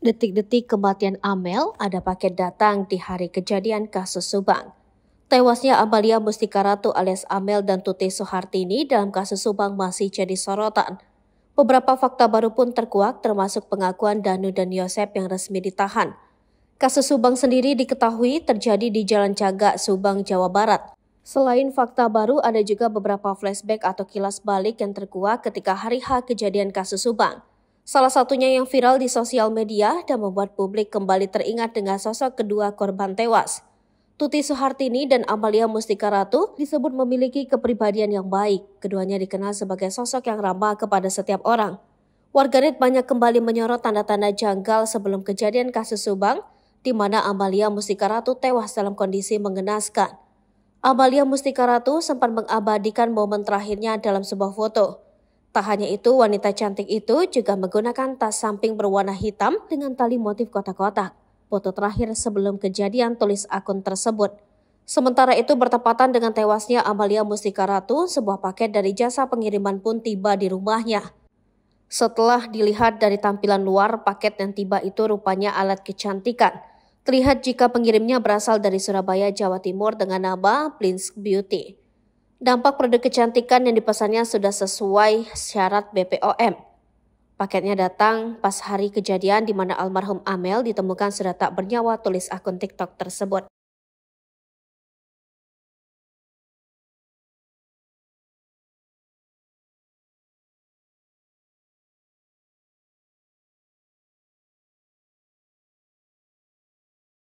Detik-detik kematian Amel, ada paket datang di hari kejadian kasus Subang. Tewasnya Amalia Mustika Ratu alias Amel dan Tuti Soehartini dalam kasus Subang masih jadi sorotan. Beberapa fakta baru pun terkuak termasuk pengakuan Danu dan Yosep yang resmi ditahan. Kasus Subang sendiri diketahui terjadi di Jalan Cagak, Subang, Jawa Barat. Selain fakta baru, ada juga beberapa flashback atau kilas balik yang terkuak ketika hari H kejadian kasus Subang. Salah satunya yang viral di sosial media dan membuat publik kembali teringat dengan sosok kedua korban tewas. Tuti Soehartini dan Amalia Mustika Ratu disebut memiliki kepribadian yang baik. Keduanya dikenal sebagai sosok yang ramah kepada setiap orang. Warganet banyak kembali menyorot tanda-tanda janggal sebelum kejadian kasus Subang, di mana Amalia Mustika Ratu tewas dalam kondisi mengenaskan. Amalia Mustika Ratu sempat mengabadikan momen terakhirnya dalam sebuah foto. Tak hanya itu, wanita cantik itu juga menggunakan tas samping berwarna hitam dengan tali motif kotak-kotak. Foto terakhir sebelum kejadian tulis akun tersebut. Sementara itu bertepatan dengan tewasnya Amalia Mustika Ratu, sebuah paket dari jasa pengiriman pun tiba di rumahnya. Setelah dilihat dari tampilan luar, paket yang tiba itu rupanya alat kecantikan. Terlihat jika pengirimnya berasal dari Surabaya, Jawa Timur dengan nama Blinsk Beauty. Dampak produk kecantikan yang dipesannya sudah sesuai syarat BPOM. Paketnya datang pas hari kejadian di mana almarhum Amel ditemukan sudah tak bernyawa, tulis akun TikTok tersebut.